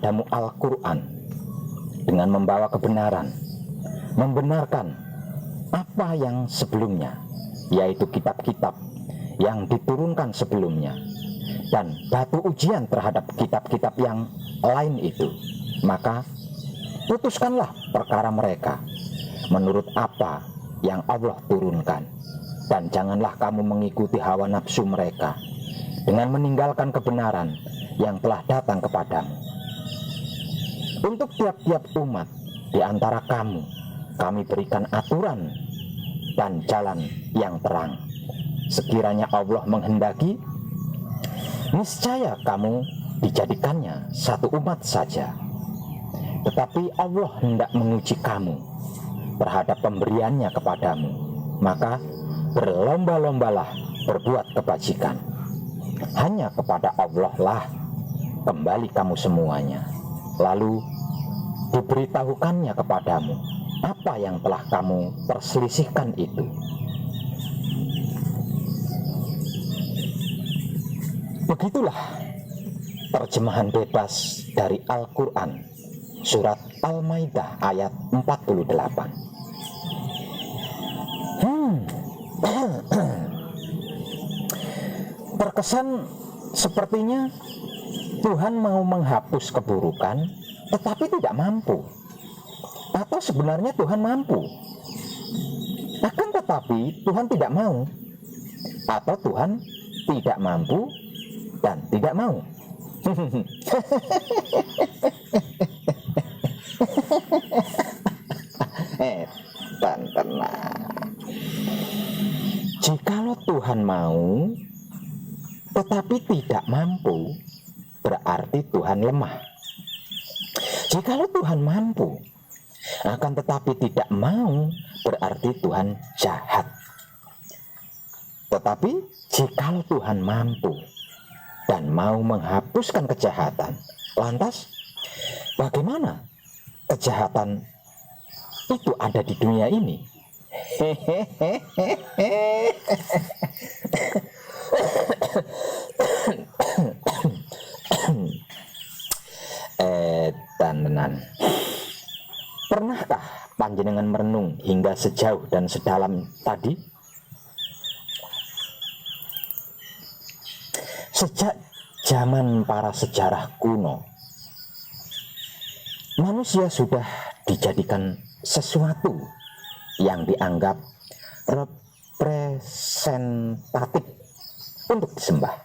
kepadamu Al-Quran dengan membawa kebenaran, membenarkan apa yang sebelumnya, yaitu kitab-kitab yang diturunkan sebelumnya, dan batu ujian terhadap kitab-kitab yang lain itu, maka putuskanlah perkara mereka menurut apa yang Allah turunkan, dan janganlah kamu mengikuti hawa nafsu mereka dengan meninggalkan kebenaran yang telah datang kepadamu. Untuk tiap-tiap umat di antara kamu, kami berikan aturan dan jalan yang terang. Sekiranya Allah menghendaki, niscaya kamu dijadikannya satu umat saja. Tetapi Allah hendak menguji kamu terhadap pemberiannya kepadamu, maka berlomba-lombalah berbuat kebajikan. Hanya kepada Allah lah kembali kamu semuanya. Lalu diberitahukannya kepadamu apa yang telah kamu perselisihkan itu. Begitulah terjemahan bebas dari Al-Quran surat Al-Maidah ayat 48. Terkesan sepertinya Tuhan mau menghapus keburukan tetapi tidak mampu. Atau sebenarnya Tuhan mampu, akan tetapi Tuhan tidak mau. Atau Tuhan tidak mampu dan tidak mau. Tenang. Jikalau Tuhan mau tetapi tidak mampu, berarti Tuhan lemah. Jikalau Tuhan mampu akan tetapi tidak mau, berarti Tuhan jahat. Tetapi jikalau Tuhan mampu dan mau menghapuskan kejahatan, lantas bagaimana kejahatan itu ada di dunia ini? Tenan. Pernahkah panjenengan merenung hingga sejauh dan sedalam tadi? Sejak zaman para sejarah kuno, manusia sudah dijadikan sesuatu yang dianggap representatif untuk disembah.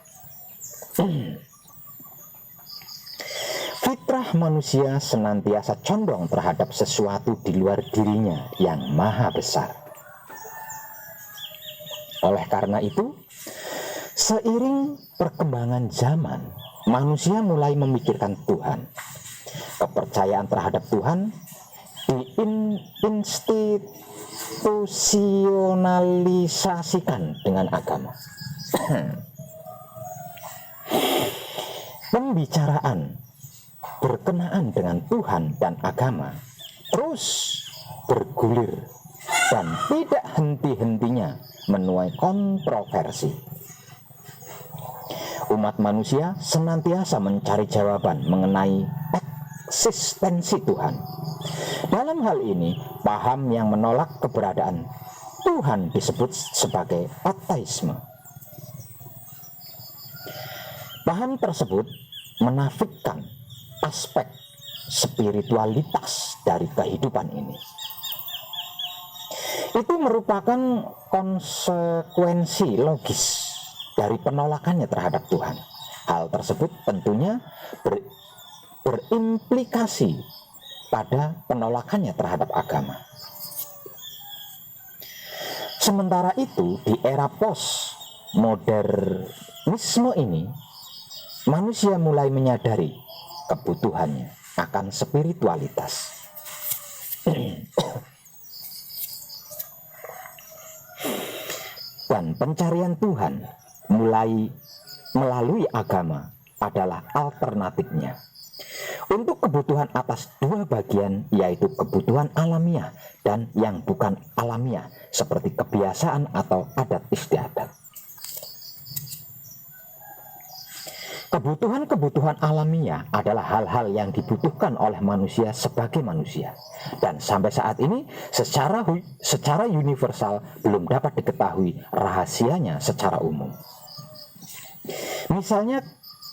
Fitrah manusia senantiasa condong terhadap sesuatu di luar dirinya yang maha besar. Oleh karena itu, seiring perkembangan zaman, manusia mulai memikirkan Tuhan. Kepercayaan terhadap Tuhan diinstitusionalisasikan dengan agama. Pembicaraan berkenaan dengan Tuhan dan agama terus bergulir dan tidak henti-hentinya menuai kontroversi. Umat manusia senantiasa mencari jawaban mengenai eksistensi Tuhan. Dalam hal ini, paham yang menolak keberadaan Tuhan disebut sebagai ateisme. Paham tersebut menafikan aspek spiritualitas dari kehidupan ini. Itu merupakan konsekuensi logis dari penolakannya terhadap Tuhan. Hal tersebut tentunya berimplikasi pada penolakannya terhadap agama. Sementara itu, di era postmodernisme ini, manusia mulai menyadari kebutuhannya akan spiritualitas. Dan pencarian Tuhan mulai melalui agama adalah alternatifnya. Untuk kebutuhan atas dua bagian, yaitu kebutuhan alamiah dan yang bukan alamiah, seperti kebiasaan atau adat istiadat. Kebutuhan-kebutuhan alamiah adalah hal-hal yang dibutuhkan oleh manusia sebagai manusia, dan sampai saat ini secara universal belum dapat diketahui rahasianya secara umum. Misalnya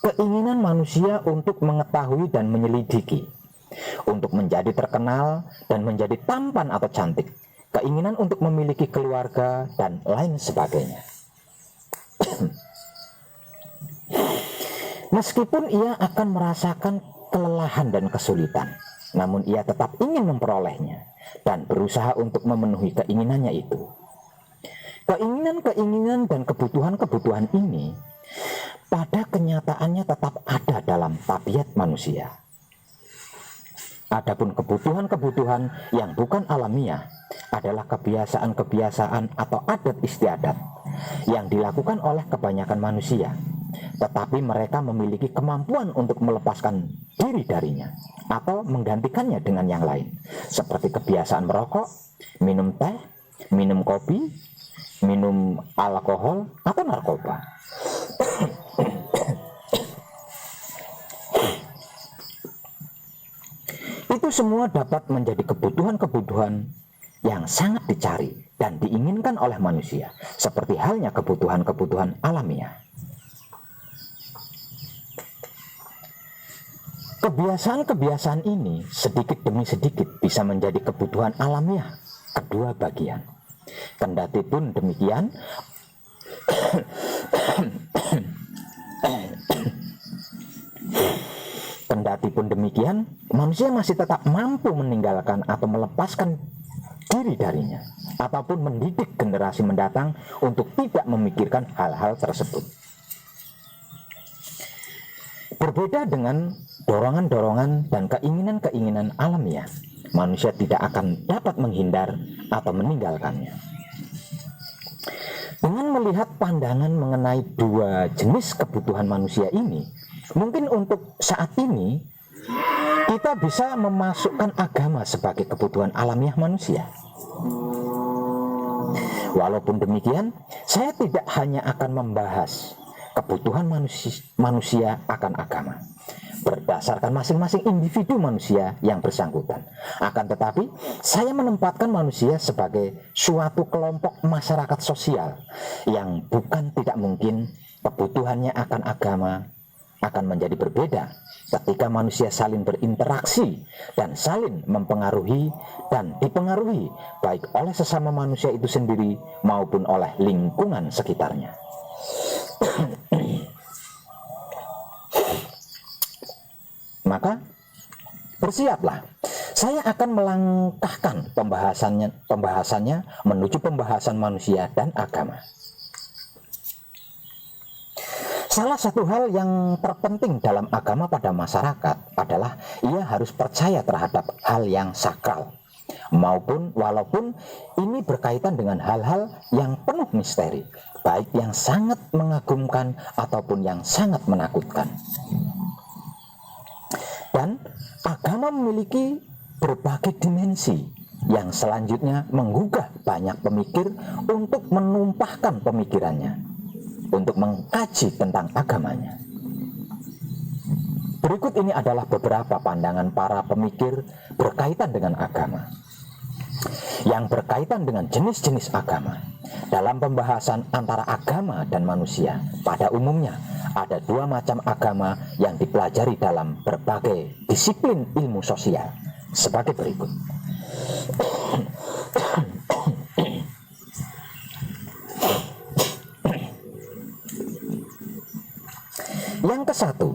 keinginan manusia untuk mengetahui dan menyelidiki, untuk menjadi terkenal dan menjadi tampan atau cantik, keinginan untuk memiliki keluarga, dan lain sebagainya. Meskipun ia akan merasakan kelelahan dan kesulitan, namun ia tetap ingin memperolehnya dan berusaha untuk memenuhi keinginannya itu. Keinginan-keinginan dan kebutuhan-kebutuhan ini pada kenyataannya tetap ada dalam tabiat manusia. Adapun kebutuhan-kebutuhan yang bukan alamiah adalah kebiasaan-kebiasaan atau adat istiadat yang dilakukan oleh kebanyakan manusia, tetapi mereka memiliki kemampuan untuk melepaskan diri darinya atau menggantikannya dengan yang lain, seperti kebiasaan merokok, minum teh, minum kopi, minum alkohol, atau narkoba. Itu semua dapat menjadi kebutuhan-kebutuhan yang sangat dicari dan diinginkan oleh manusia, seperti halnya kebutuhan-kebutuhan alamiah. Kebiasaan-kebiasaan ini sedikit demi sedikit bisa menjadi kebutuhan alamiah kedua bagian. Kendati pun demikian, manusia masih tetap mampu meninggalkan atau melepaskan diri darinya, ataupun mendidik generasi mendatang untuk tidak memikirkan hal-hal tersebut. Berbeda dengan dorongan-dorongan dan keinginan-keinginan alamiah, manusia tidak akan dapat menghindar atau meninggalkannya. Dengan melihat pandangan mengenai dua jenis kebutuhan manusia ini, mungkin untuk saat ini kita bisa memasukkan agama sebagai kebutuhan alamiah manusia. Walaupun demikian, saya tidak hanya akan membahas kebutuhan manusia akan agama berdasarkan masing-masing individu manusia yang bersangkutan. Akan tetapi, saya menempatkan manusia sebagai suatu kelompok masyarakat sosial yang bukan tidak mungkin kebutuhannya akan agama akan menjadi berbeda ketika manusia saling berinteraksi dan saling mempengaruhi dan dipengaruhi baik oleh sesama manusia itu sendiri maupun oleh lingkungan sekitarnya. Maka bersiaplah, saya akan melangkahkan pembahasannya menuju pembahasan manusia dan agama. Salah satu hal yang terpenting dalam agama pada masyarakat adalah ia harus percaya terhadap hal yang sakral, walaupun ini berkaitan dengan hal-hal yang penuh misteri, baik yang sangat mengagumkan ataupun yang sangat menakutkan. Dan agama memiliki berbagai dimensi yang selanjutnya menggugah banyak pemikir untuk menumpahkan pemikirannya, untuk mengkaji tentang agamanya. Berikut ini adalah beberapa pandangan para pemikir berkaitan dengan agama, yang berkaitan dengan jenis-jenis agama. Dalam pembahasan antara agama dan manusia, pada umumnya ada dua macam agama yang dipelajari dalam berbagai disiplin ilmu sosial sebagai berikut. Yang kesatu,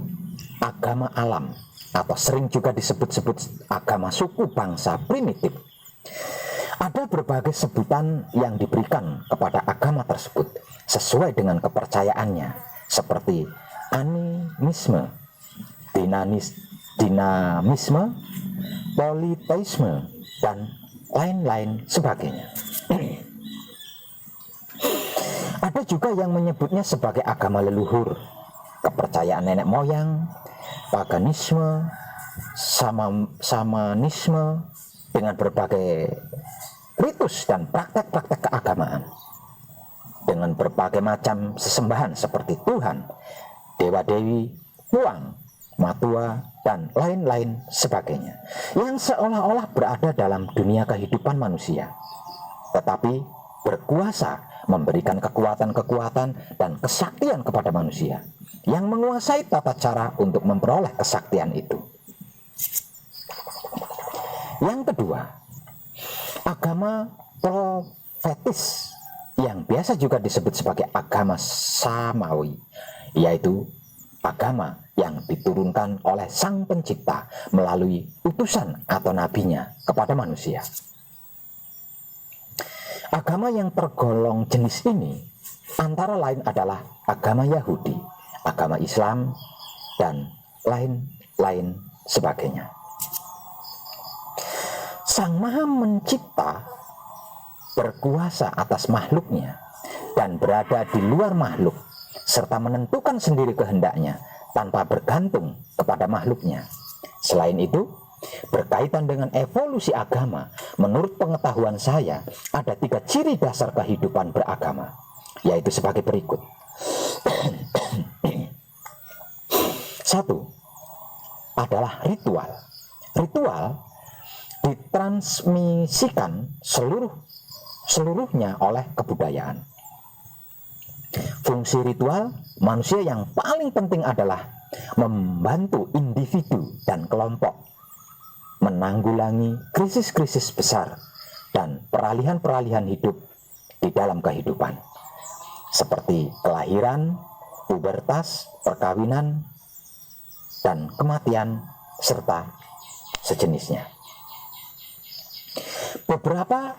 agama alam, atau sering juga disebut-sebut agama suku bangsa primitif. Ada berbagai sebutan yang diberikan kepada agama tersebut sesuai dengan kepercayaannya, seperti animisme, dinamisme, politeisme, dan lain-lain sebagainya. Ada juga yang menyebutnya sebagai agama leluhur, kepercayaan nenek moyang, paganisme, samanisme, dengan berbagai ritus dan praktek-praktek keagamaan, dengan berbagai macam sesembahan seperti Tuhan, dewa-dewi, uang, matua, dan lain-lain sebagainya, yang seolah-olah berada dalam dunia kehidupan manusia, tetapi berkuasa memberikan kekuatan-kekuatan dan kesaktian kepada manusia yang menguasai tata cara untuk memperoleh kesaktian itu. Yang kedua, agama profetis yang biasa juga disebut sebagai agama samawi, yaitu agama yang diturunkan oleh Sang Pencipta melalui utusan atau nabinya kepada manusia. Agama yang tergolong jenis ini antara lain adalah agama Yahudi, agama Islam, dan lain-lain sebagainya. Sang Maha Mencipta berkuasa atas makhluknya dan berada di luar makhluk, serta menentukan sendiri kehendaknya tanpa bergantung kepada makhluknya. Selain itu, berkaitan dengan evolusi agama, menurut pengetahuan saya, ada 3 ciri dasar kehidupan beragama, yaitu sebagai berikut. 1 adalah ritual. Ritual ditransmisikan seluruhnya oleh kebudayaan. Fungsi ritual manusia yang paling penting adalah membantu individu dan kelompok menanggulangi krisis-krisis besar dan peralihan-peralihan hidup di dalam kehidupan, seperti kelahiran, pubertas, perkawinan, dan kematian, serta sejenisnya. Beberapa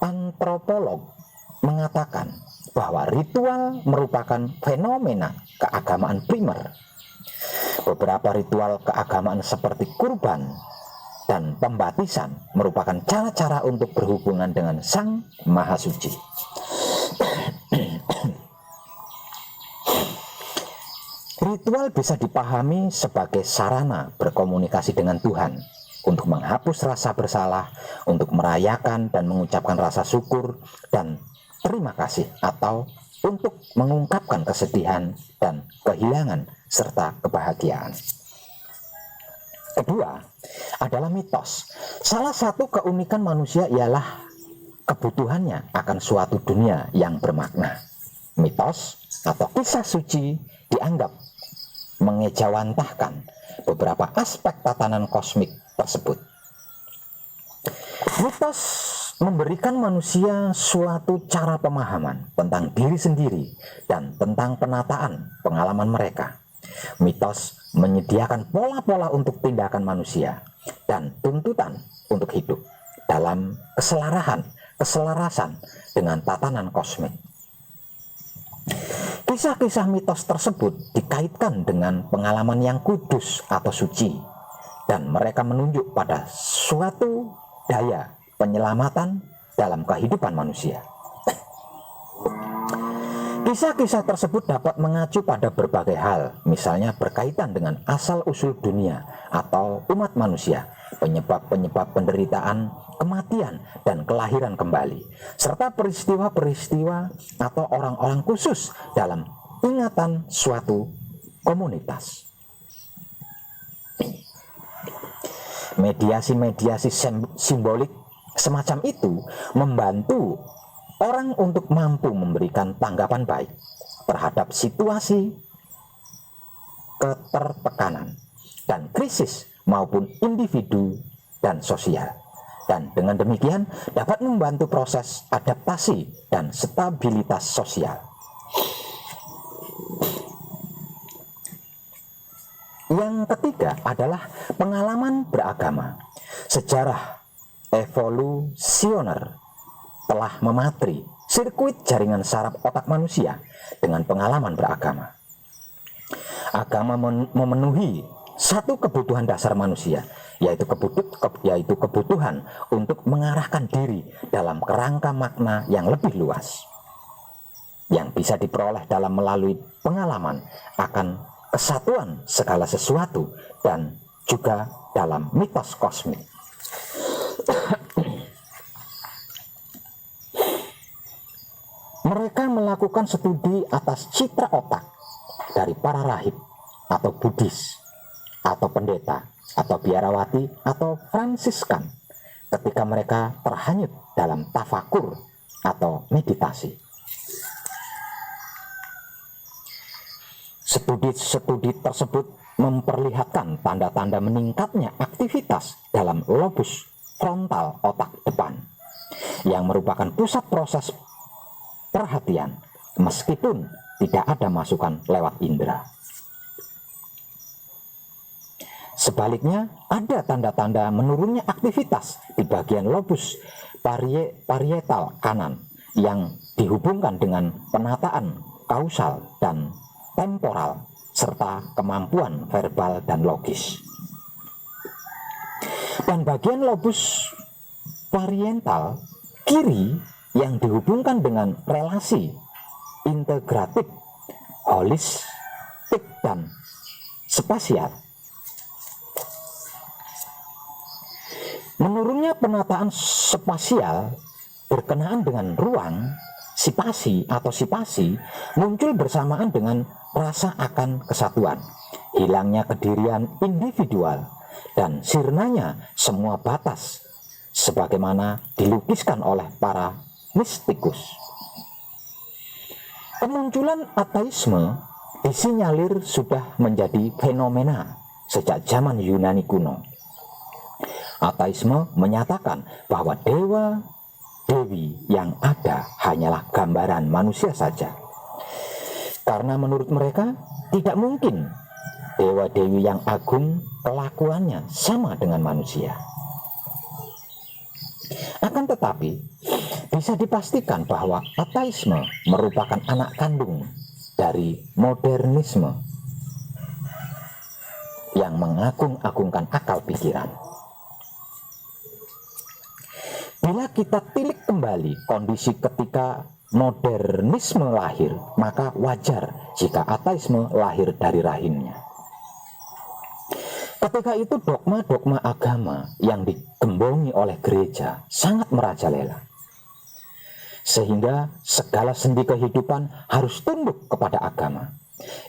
antropolog mengatakan bahwa ritual merupakan fenomena keagamaan primer. Beberapa ritual keagamaan seperti kurban dan pembaptisan merupakan cara-cara untuk berhubungan dengan Sang Maha Suci. Ritual bisa dipahami sebagai sarana berkomunikasi dengan Tuhan, untuk menghapus rasa bersalah, untuk merayakan dan mengucapkan rasa syukur dan terima kasih, atau untuk mengungkapkan kesedihan dan kehilangan serta kebahagiaan. Kedua adalah mitos. Salah satu keunikan manusia ialah kebutuhannya akan suatu dunia yang bermakna. Mitos atau kisah suci dianggap mengejawantahkan beberapa aspek tatanan kosmik tersebut. Mitos memberikan manusia suatu cara pemahaman tentang diri sendiri dan tentang penataan pengalaman mereka. Mitos menyediakan pola-pola untuk tindakan manusia dan tuntutan untuk hidup dalam keselarasan dengan tatanan kosmik. Kisah-kisah mitos tersebut dikaitkan dengan pengalaman yang kudus atau suci, dan mereka menunjuk pada suatu daya penyelamatan dalam kehidupan manusia. Kisah-kisah tersebut dapat mengacu pada berbagai hal, misalnya berkaitan dengan asal-usul dunia atau umat manusia, penyebab-penyebab penderitaan, kematian, dan kelahiran kembali, serta peristiwa-peristiwa atau orang-orang khusus dalam ingatan suatu komunitas. Mediasi-mediasi simbolik semacam itu membantu orang untuk mampu memberikan tanggapan baik terhadap situasi ketertekanan dan krisis maupun individu dan sosial, dan dengan demikian dapat membantu proses adaptasi dan stabilitas sosial. Yang ketiga adalah pengalaman beragama. Sejarah evolusioner telah mematri sirkuit jaringan saraf otak manusia dengan pengalaman beragama. Agama memenuhi satu kebutuhan dasar manusia, yaitu kebutuhan untuk mengarahkan diri dalam kerangka makna yang lebih luas, yang bisa diperoleh dalam melalui pengalaman akan kesatuan segala sesuatu dan juga dalam mitos kosmik. Mereka melakukan studi atas citra otak dari para rahib atau Buddhis, atau pendeta, atau biarawati, atau Fransiskan ketika mereka terhanyut dalam tafakur atau meditasi. Studi tersebut memperlihatkan tanda-tanda meningkatnya aktivitas dalam lobus frontal otak depan yang merupakan pusat proses perhatian meskipun tidak ada masukan lewat indera. Sebaliknya, ada tanda-tanda menurunnya aktivitas di bagian lobus parietal kanan yang dihubungkan dengan penataan kausal dan temporal serta kemampuan verbal dan logis. Dan bagian lobus parietal kiri yang dihubungkan dengan relasi integratif, holistik, dan spasial. Menurunnya penataan spasial berkenaan dengan ruang, sipasi muncul bersamaan dengan rasa akan kesatuan, hilangnya kedirian individual, dan sirnanya semua batas sebagaimana dilukiskan oleh para mistikus. Kemunculan ateisme disinyalir sudah menjadi fenomena sejak zaman Yunani kuno. Ateisme menyatakan bahwa dewa-dewi yang ada hanyalah gambaran manusia saja. Karena menurut mereka tidak mungkin dewa-dewi yang agung kelakuannya sama dengan manusia. Akan tetapi, bisa dipastikan bahwa ateisme merupakan anak kandung dari modernisme yang mengagung-agungkan akal pikiran. Bila kita tilik kembali kondisi ketika modernisme lahir, maka wajar jika ateisme lahir dari rahimnya. Ketika itu dogma-dogma agama yang digembongi oleh gereja sangat merajalela, sehingga segala sendi kehidupan harus tunduk kepada agama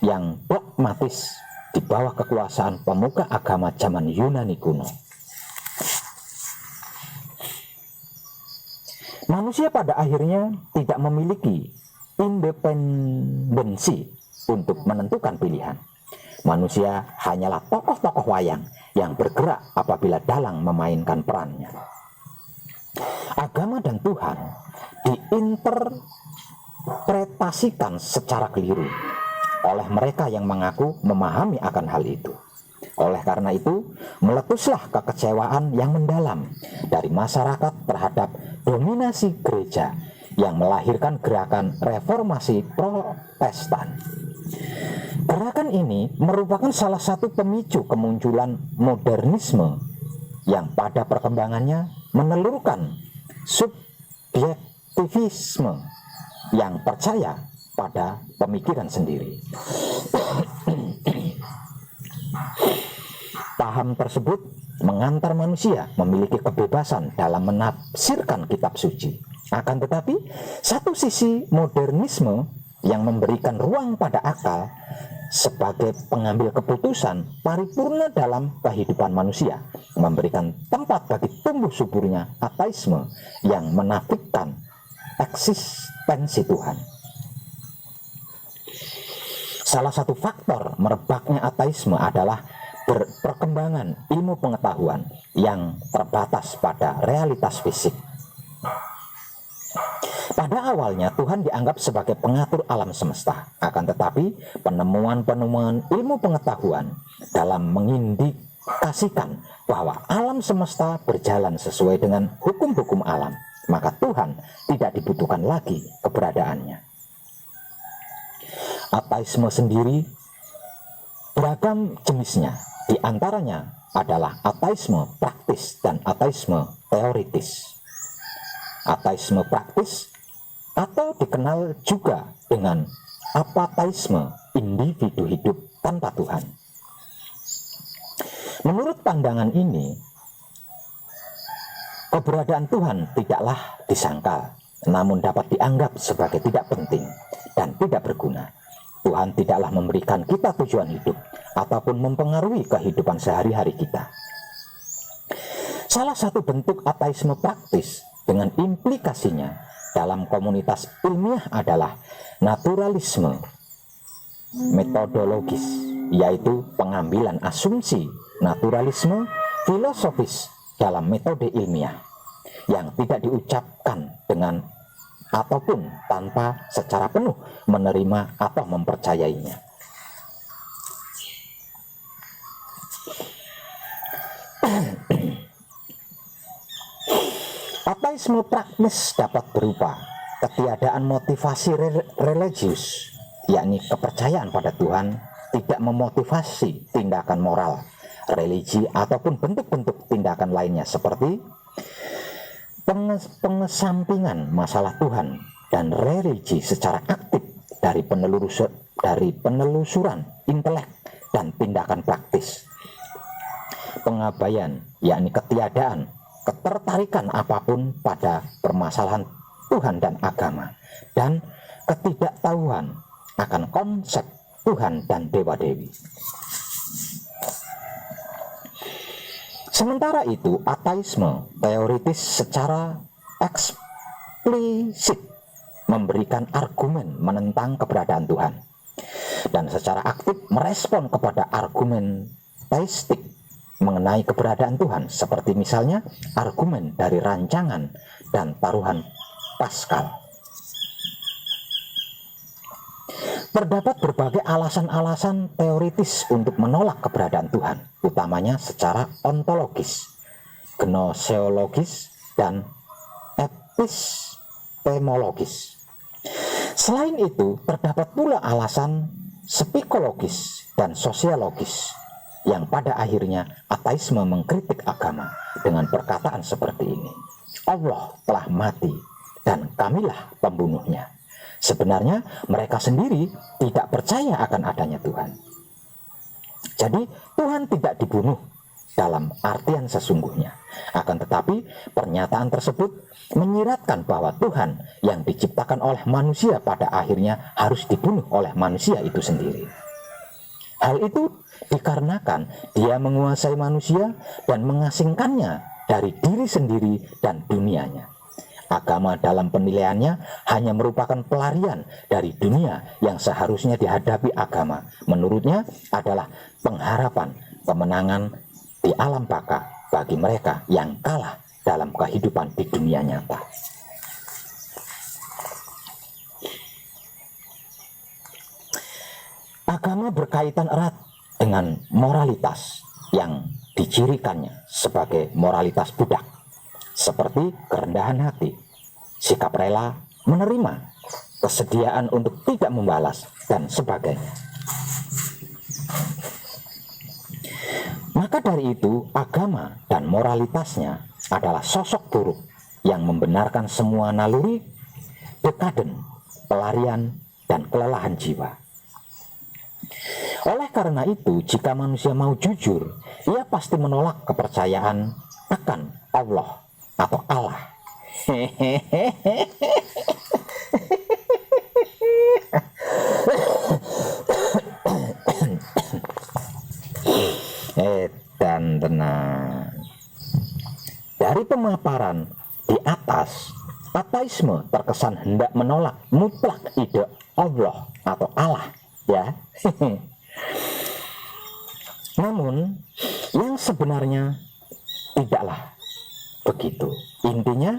yang dogmatis di bawah kekuasaan pemuka agama zaman Yunani kuno. Manusia pada akhirnya tidak memiliki independensi untuk menentukan pilihan. Manusia hanyalah tokoh-tokoh wayang yang bergerak apabila dalang memainkan perannya. Agama dan Tuhan diinterpretasikan secara keliru oleh mereka yang mengaku memahami akan hal itu. Oleh karena itu, meletuslah kekecewaan yang mendalam dari masyarakat terhadap dominasi gereja yang melahirkan gerakan reformasi Protestan. Gerakan ini merupakan salah satu pemicu kemunculan modernisme yang pada perkembangannya menelurkan subjektivisme yang percaya pada pemikiran sendiri. Paham tersebut mengantar manusia memiliki kebebasan dalam menafsirkan kitab suci. Akan tetapi, satu sisi modernisme yang memberikan ruang pada akal sebagai pengambil keputusan paripurna dalam kehidupan manusia, memberikan tempat bagi tumbuh suburnya ateisme yang menafikan eksistensi Tuhan. Salah satu faktor merebaknya ateisme adalah perkembangan ilmu pengetahuan yang terbatas pada realitas fisik. Pada awalnya Tuhan dianggap sebagai pengatur alam semesta, akan tetapi penemuan-penemuan ilmu pengetahuan dalam mengindikasikan bahwa alam semesta berjalan sesuai dengan hukum-hukum alam, maka Tuhan tidak dibutuhkan lagi keberadaannya. Ateisme sendiri beragam jenisnya, di antaranya adalah ateisme praktis dan ateisme teoritis. Ateisme praktis atau dikenal juga dengan apateisme, individu hidup tanpa Tuhan. Menurut pandangan ini, keberadaan Tuhan tidaklah disangkal, namun dapat dianggap sebagai tidak penting dan tidak berguna. Tuhan tidaklah memberikan kita tujuan hidup ataupun mempengaruhi kehidupan sehari-hari kita. Salah satu bentuk ateisme praktis dengan implikasinya dalam komunitas ilmiah adalah naturalisme metodologis, yaitu pengambilan asumsi naturalisme filosofis dalam metode ilmiah yang tidak diucapkan dengan ataupun tanpa secara penuh menerima atau mempercayainya. Ateisme praktis dapat berupa ketiadaan motivasi religius, yakni kepercayaan pada Tuhan tidak memotivasi tindakan moral, religi ataupun bentuk-bentuk tindakan lainnya seperti pengesampingan masalah Tuhan dan religi secara aktif dari penelusuran intelek dan tindakan praktis. Pengabaian, yakni ketiadaan ketertarikan apapun pada permasalahan Tuhan dan agama, dan ketidaktahuan akan konsep Tuhan dan dewa-dewi. Sementara itu, ateisme teoritis secara eksplisit memberikan argumen menentang keberadaan Tuhan, dan secara aktif merespon kepada argumen teistik mengenai keberadaan Tuhan, seperti misalnya argumen dari rancangan dan taruhan Pascal. Terdapat berbagai alasan-alasan teoritis untuk menolak keberadaan Tuhan, utamanya secara ontologis, gnoseologis, dan epistemologis. Selain itu, terdapat pula alasan psikologis dan sosiologis, yang pada akhirnya ateisme mengkritik agama dengan perkataan seperti ini: Allah telah mati dan kamilah pembunuhnya. Sebenarnya mereka sendiri tidak percaya akan adanya Tuhan. Jadi Tuhan tidak dibunuh dalam artian sesungguhnya. Akan tetapi pernyataan tersebut menyiratkan bahwa Tuhan yang diciptakan oleh manusia pada akhirnya harus dibunuh oleh manusia itu sendiri. Hal itu dikarenakan dia menguasai manusia dan mengasingkannya dari diri sendiri dan dunianya. Agama dalam penilaiannya hanya merupakan pelarian dari dunia yang seharusnya dihadapi agama. Menurutnya adalah pengharapan kemenangan di alam baka bagi mereka yang kalah dalam kehidupan di dunia nyata. Agama berkaitan erat dengan moralitas yang dicirikannya sebagai moralitas budak, seperti kerendahan hati, sikap rela menerima, kesediaan untuk tidak membalas, dan sebagainya. Maka dari itu, agama dan moralitasnya adalah sosok buruk yang membenarkan semua naluri dekaden, pelarian, dan kelelahan jiwa. Oleh karena itu, jika manusia mau jujur, ia pasti menolak kepercayaan akan Allah atau Allah. Dan tenang. Dari pemaparan di atas, ateisme terkesan hendak menolak mutlak ide Allah atau Allah, ya. Namun yang sebenarnya tidaklah begitu. Intinya,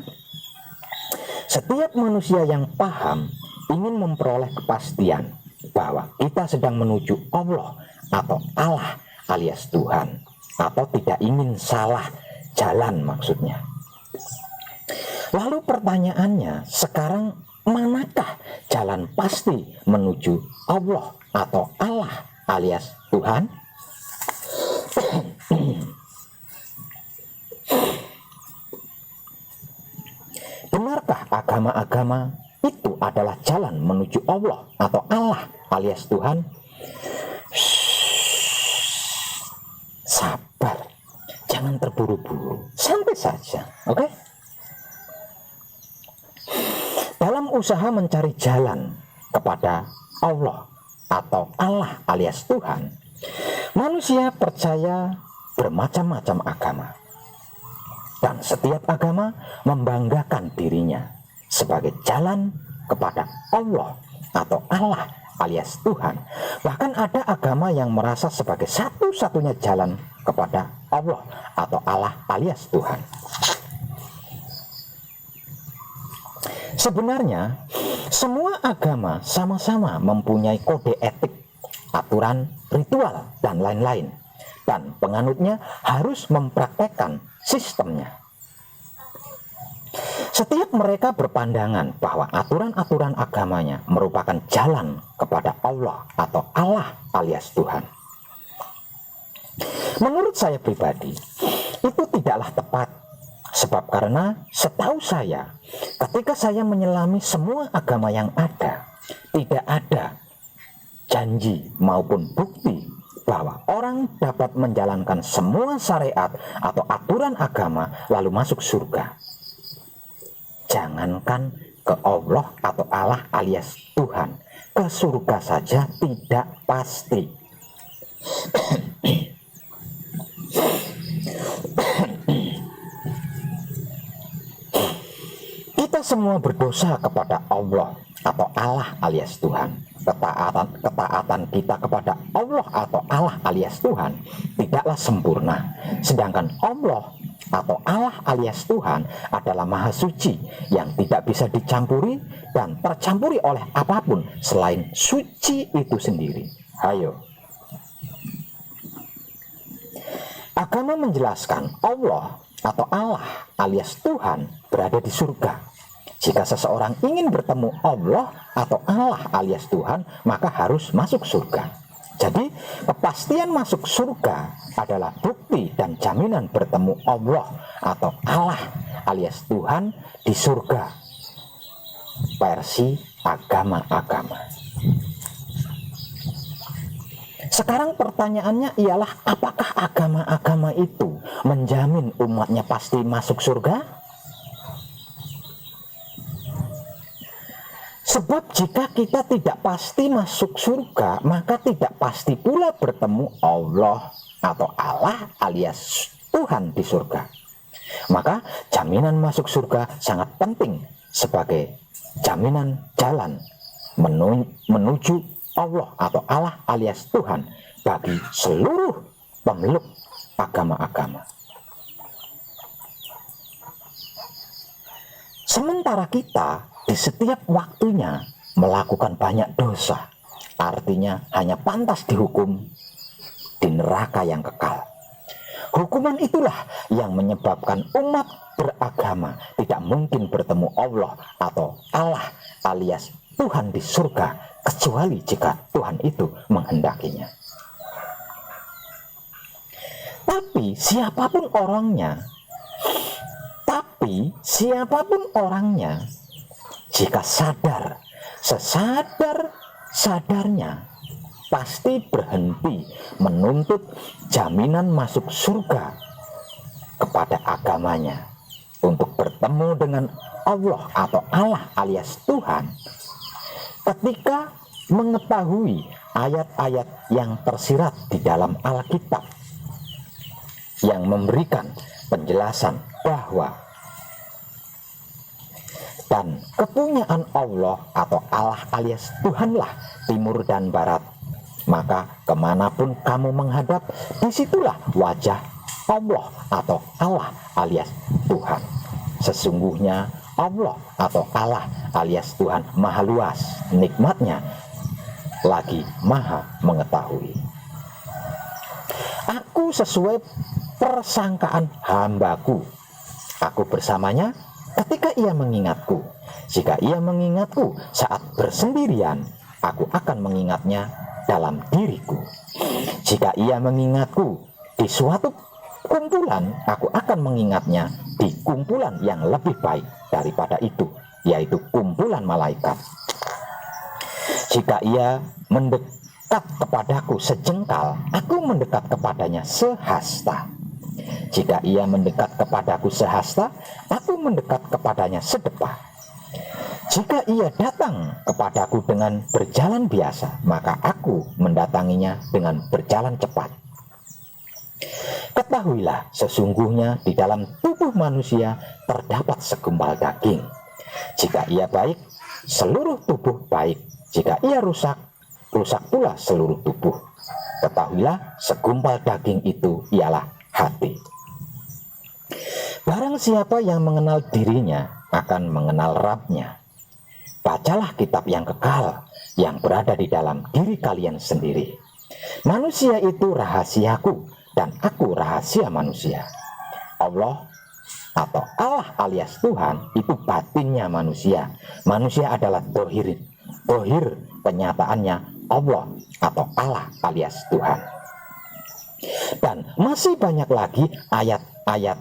setiap manusia yang paham ingin memperoleh kepastian bahwa kita sedang menuju Allah atau Allah alias Tuhan, atau tidak ingin salah jalan maksudnya. Lalu pertanyaannya, sekarang manakah jalan pasti menuju Allah atau Allah alias Tuhan? Benarkah agama-agama itu adalah jalan menuju Allah atau Allah alias Tuhan? Sabar, jangan terburu-buru, santai saja, oke? Dalam usaha mencari jalan kepada Allah atau Allah alias Tuhan, Manusia percaya bermacam-macam agama, dan setiap agama membanggakan dirinya sebagai jalan kepada Allah atau Allah alias Tuhan. Bahkan ada agama yang merasa sebagai satu-satunya jalan kepada Allah atau Allah alias Tuhan. Sebenarnya semua agama sama-sama mempunyai kode etik, aturan, ritual, dan lain-lain, dan penganutnya harus mempraktekkan sistemnya. Setiap mereka berpandangan bahwa aturan-aturan agamanya merupakan jalan kepada Allah atau Allah alias Tuhan. Menurut saya pribadi, itu tidaklah tepat. Sebab karena setahu saya, ketika saya menyelami semua agama yang ada, tidak ada janji maupun bukti bahwa orang dapat menjalankan semua syariat atau aturan agama lalu masuk surga. Jangankan ke Allah atau Allah alias Tuhan, ke surga saja tidak pasti. Kita semua berdosa kepada Allah atau Allah alias Tuhan. Ketaatan kita kepada Allah atau Allah alias Tuhan tidaklah sempurna. Sedangkan Allah atau Allah alias Tuhan adalah maha suci yang tidak bisa dicampuri dan tercampuri oleh apapun selain suci itu sendiri. Ayo. Agama menjelaskan Allah atau Allah alias Tuhan berada di surga. Jika seseorang ingin bertemu Allah atau Allah alias Tuhan, maka harus masuk surga. Jadi, kepastian masuk surga adalah bukti dan jaminan bertemu Allah atau Allah alias Tuhan di surga. Versi agama-agama. Sekarang pertanyaannya ialah, apakah agama-agama itu menjamin umatnya pasti masuk surga? Sebab jika kita tidak pasti masuk surga, maka tidak pasti pula bertemu Allah atau Allah alias Tuhan di surga. Maka jaminan masuk surga sangat penting sebagai jaminan jalan menuju Allah atau Allah alias Tuhan bagi seluruh pemeluk agama-agama. Sementara kita di setiap waktunya melakukan banyak dosa, artinya hanya pantas dihukum di neraka yang kekal. Hukuman itulah yang menyebabkan umat beragama tidak mungkin bertemu Allah atau Allah alias Tuhan di surga, kecuali jika Tuhan itu menghendakinya. Tapi siapapun orangnya, jika sesadar-sadarnya pasti berhenti menuntut jaminan masuk surga kepada agamanya untuk bertemu dengan Allah atau Allah alias Tuhan. Ketika mengetahui ayat-ayat yang tersirat di dalam Alkitab yang memberikan penjelasan bahwa dan kepunyaan Allah atau Allah alias Tuhanlah timur dan barat, maka kemanapun kamu menghadap, disitulah wajah Allah atau Allah alias Tuhan. Sesungguhnya Allah atau Allah alias Tuhan maha luas nikmatnya, lagi maha mengetahui. Aku sesuai persangkaan hambaku, aku bersamanya ketika ia mengingatku. Jika ia mengingatku saat bersendirian, aku akan mengingatnya dalam diriku. Jika ia mengingatku di suatu kumpulan, aku akan mengingatnya di kumpulan yang lebih baik daripada itu, yaitu kumpulan malaikat. Jika ia mendekat kepadaku sejengkal, aku mendekat kepadanya sehasta. Jika ia mendekat kepadaku sehasta, aku mendekat kepadanya sedepah. Jika ia datang kepadaku dengan berjalan biasa, maka aku mendatanginya dengan berjalan cepat. Ketahuilah, sesungguhnya di dalam tubuh manusia terdapat segumpal daging. Jika ia baik, seluruh tubuh baik. Jika ia rusak, rusak pula seluruh tubuh. Ketahuilah, segumpal daging itu ialah hati. Barang siapa yang mengenal dirinya akan mengenal Rabb-nya. Bacalah kitab yang kekal yang berada di dalam diri kalian sendiri. Manusia itu rahasiaku dan aku rahasia manusia. Allah atau Allah alias Tuhan itu batinnya manusia. Manusia adalah dohir kenyataannya Allah atau Allah alias Tuhan. Dan masih banyak lagi ayat-ayat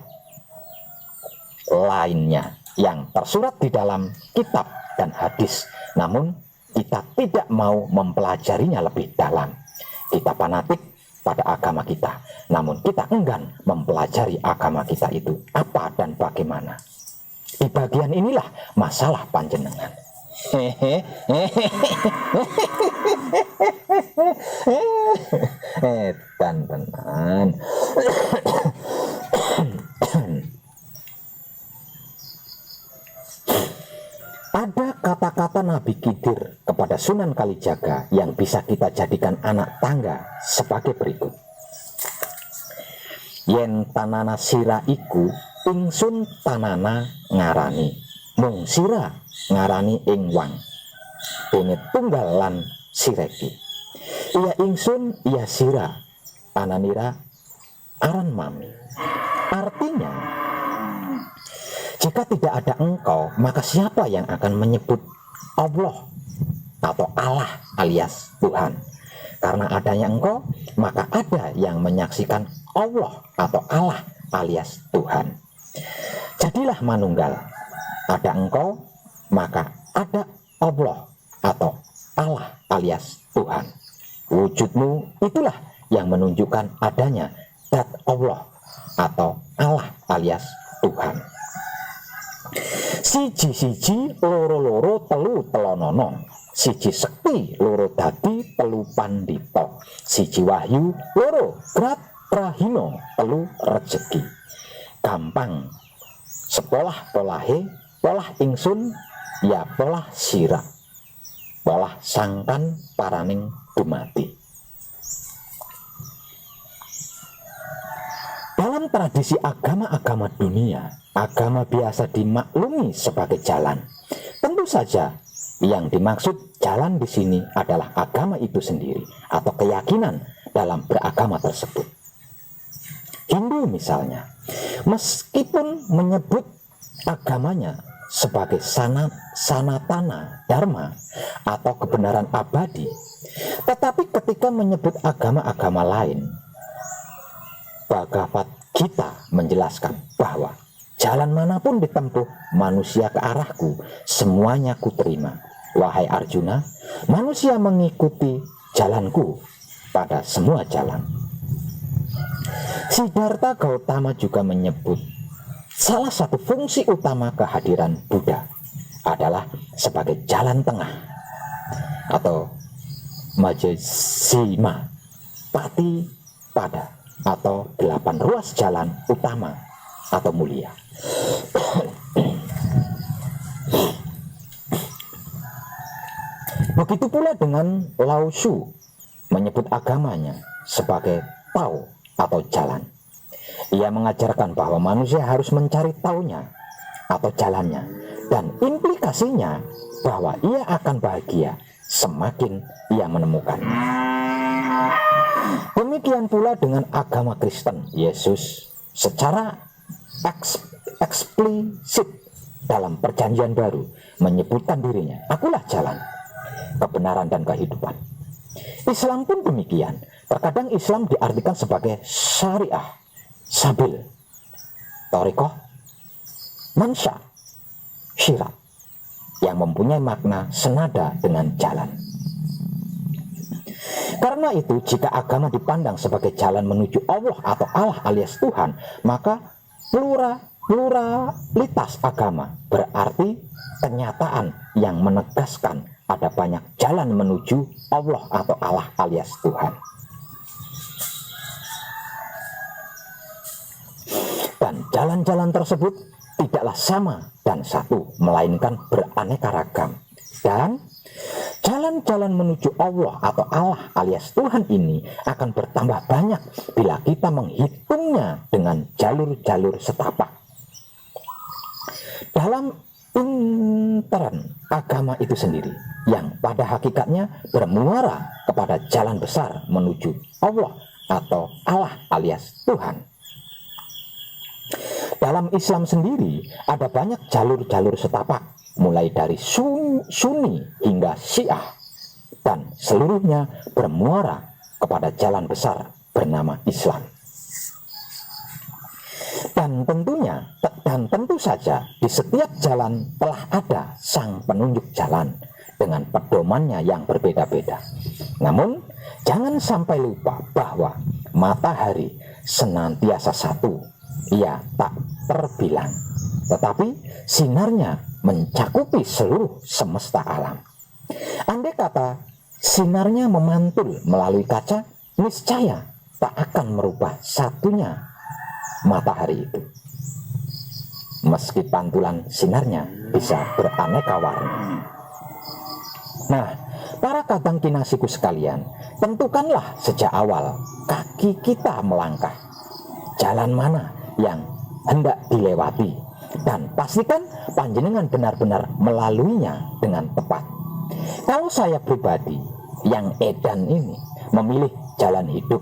lainnya yang tersurat di dalam kitab dan hadis, namun kita tidak mau mempelajarinya lebih dalam. Kita fanatik pada agama kita, namun kita enggan mempelajari agama kita itu apa dan bagaimana. Di bagian inilah masalah panjenengan. Tenan. Ada kata-kata Nabi Khidir kepada Sunan Kalijaga yang bisa kita jadikan anak tangga sebagai berikut. Yen tanana sira iku ingsun tanana ngarani, mung sira ngarani ing wang. Dene tunggal lan sireki. Iya ingsun, iya sira, ananira aran mami. Artinya, jika tidak ada engkau, maka siapa yang akan menyebut Allah atau Allah alias Tuhan? Karena adanya engkau, maka ada yang menyaksikan Allah atau Allah alias Tuhan. Jadilah manunggal. Ada engkau, maka ada Allah atau Allah alias Tuhan. Wujudmu itulah yang menunjukkan adanya zat Allah atau Allah alias Tuhan. Siji-siji, loro-loro, telu telonono. Siji sekti, loro dadi, telu pandito. Siji wahyu, loro grat prahino, telu rejeki. Gampang sepolah polahe, polah ingsun, ya polah sira, polah sangkan paraning dumati. Dalam tradisi agama-agama dunia, agama biasa dimaklumi sebagai jalan. Tentu saja yang dimaksud jalan di sini adalah agama itu sendiri atau keyakinan dalam beragama tersebut. Hindu misalnya, meskipun menyebut agamanya sebagai sanatana dharma atau kebenaran abadi, tetapi ketika menyebut agama-agama lain, Bhagavad Gita menjelaskan bahwa jalan manapun ditempuh manusia ke arahku, semuanya kuterima. Wahai Arjuna, manusia mengikuti jalanku pada semua jalan. Siddhartha Gautama juga menyebut salah satu fungsi utama kehadiran Buddha adalah sebagai jalan tengah atau Majjhima Pati Pada atau 8 ruas jalan utama atau mulia. Begitu pula dengan Lao Tzu menyebut agamanya sebagai Tao atau jalan. Ia mengajarkan bahwa manusia harus mencari taunya atau jalannya, dan implikasinya bahwa ia akan bahagia semakin ia menemukannya. Demikian pula dengan agama Kristen. Yesus secara eksplisit dalam perjanjian baru menyebutkan dirinya, akulah jalan, kebenaran dan kehidupan. Islam pun demikian. Terkadang Islam diartikan sebagai syariah, sabil, thariqah, mansya, syirat, yang mempunyai makna senada dengan jalan. Karena itu, jika agama dipandang sebagai jalan menuju Allah atau Allah alias Tuhan, maka pluralitas agama berarti kenyataan yang menegaskan ada banyak jalan menuju Allah atau Allah alias Tuhan. Dan jalan-jalan tersebut tidaklah sama dan satu, melainkan beraneka ragam. Dan jalan-jalan menuju Allah atau Allah alias Tuhan ini akan bertambah banyak bila kita menghitungnya dengan jalur-jalur setapak. Dalam intern agama itu sendiri, yang pada hakikatnya bermuara kepada jalan besar menuju Allah atau Allah alias Tuhan. Dalam Islam sendiri ada banyak jalur-jalur setapak, mulai dari Sunni hingga Syiah, dan seluruhnya bermuara kepada jalan besar bernama Islam. Dan tentu saja di setiap jalan telah ada sang penunjuk jalan dengan pedomannya yang berbeda-beda. Namun jangan sampai lupa bahwa matahari senantiasa satu, ia tak terbilang, tetapi sinarnya mencakupi seluruh semesta alam. Andai kata sinarnya memantul melalui kaca, niscaya tak akan merubah satunya matahari itu, meski pantulan sinarnya bisa beraneka warna. Nah, para kadang kinasiku sekalian, tentukanlah sejak awal kaki kita melangkah, jalan mana yang hendak dilewati, dan pastikan panjenengan benar-benar melaluinya dengan tepat. Kalau saya pribadi yang edan ini memilih jalan hidup,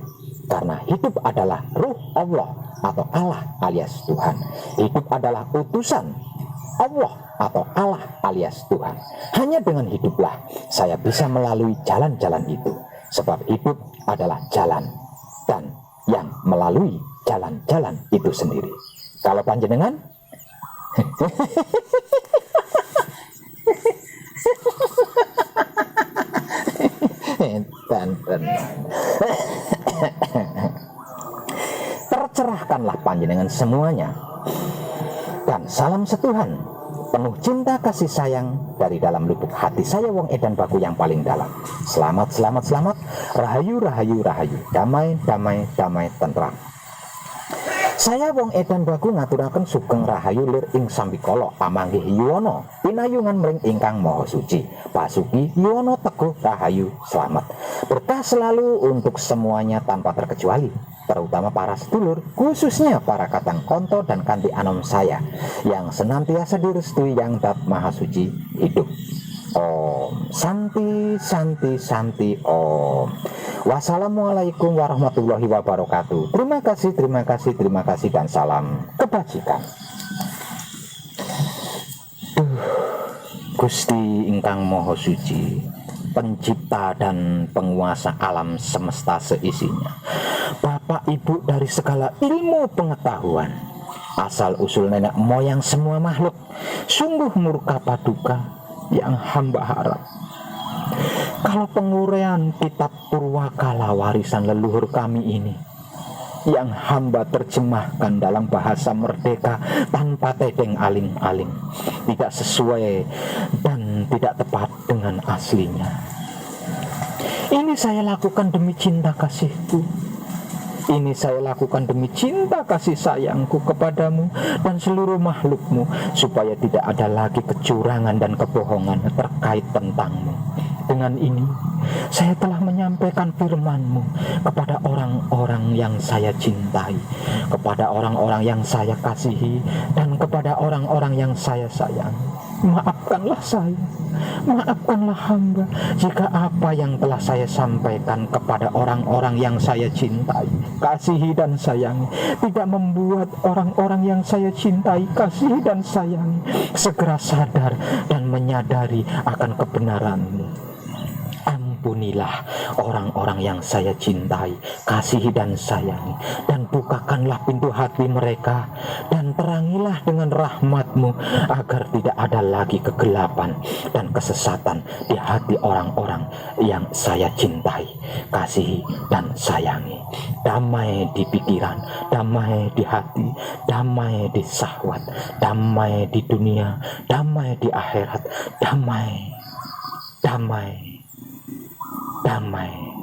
karena hidup adalah ruh Allah atau Allah alias Tuhan. Hidup adalah utusan Allah atau Allah alias Tuhan. Hanya dengan hiduplah saya bisa melalui jalan-jalan itu, sebab hidup adalah jalan, dan yang melalui jalan-jalan itu sendiri. Kalau panjenengan tercerahkanlah panjenengan semuanya, dan salam setuhan penuh cinta kasih sayang dari dalam lubuk hati saya Wong Edan Baku yang paling dalam. Selamat, selamat, selamat. Rahayu, rahayu, rahayu. Damai, damai, damai, tentram. Saya Wong Edan Baku ngaturaken sugeng rahayu lir ing sambikala pamanggih yuwana pinayungan mring ingkang maha suci. Pasuki yuwana teguh rahayu selamat. Berkah selalu untuk semuanya tanpa terkecuali, terutama para sedulur, khususnya para katang konto dan kanti anom saya yang senantiasa direstui yang dat maha suci hidup. Om Santi Santi Santi Om. Wassalamualaikum warahmatullahi wabarakatuh. Terima kasih, terima kasih, terima kasih, dan salam kebajikan. Gusti ingkang Maha Suci, pencipta dan penguasa alam semesta seisinya, Bapak Ibu dari segala ilmu pengetahuan, asal usul nenek moyang semua makhluk, sungguh murka paduka yang hamba harap kalau penguraian kitab Purwakala warisan leluhur kami ini yang hamba terjemahkan dalam bahasa merdeka tanpa tedeng aling-aling, tidak sesuai dan tidak tepat dengan aslinya. Ini saya lakukan demi cinta kasihku. Ini saya lakukan demi cinta kasih sayangku kepadamu dan seluruh makhlukmu, supaya tidak ada lagi kecurangan dan kebohongan terkait tentangmu. Dengan ini, saya telah menyampaikan firman-Mu kepada orang-orang yang saya cintai, kepada orang-orang yang saya kasihi, dan kepada orang-orang yang saya sayangi. Maafkanlah saya, maafkanlah hamba jika apa yang telah saya sampaikan kepada orang-orang yang saya cintai, kasihi dan sayangi tidak membuat orang-orang yang saya cintai, kasihi dan sayangi segera sadar dan menyadari akan kebenaran-Mu. Ampunilah orang-orang yang saya cintai, kasihi dan sayangi, dan bukakanlah pintu hati mereka, dan terangilah dengan rahmat-Mu agar tidak ada lagi kegelapan dan kesesatan di hati orang-orang yang saya cintai, kasihi dan sayangi. Damai di pikiran, damai di hati, damai di syahwat, damai di dunia, damai di akhirat, damai, damai, damai.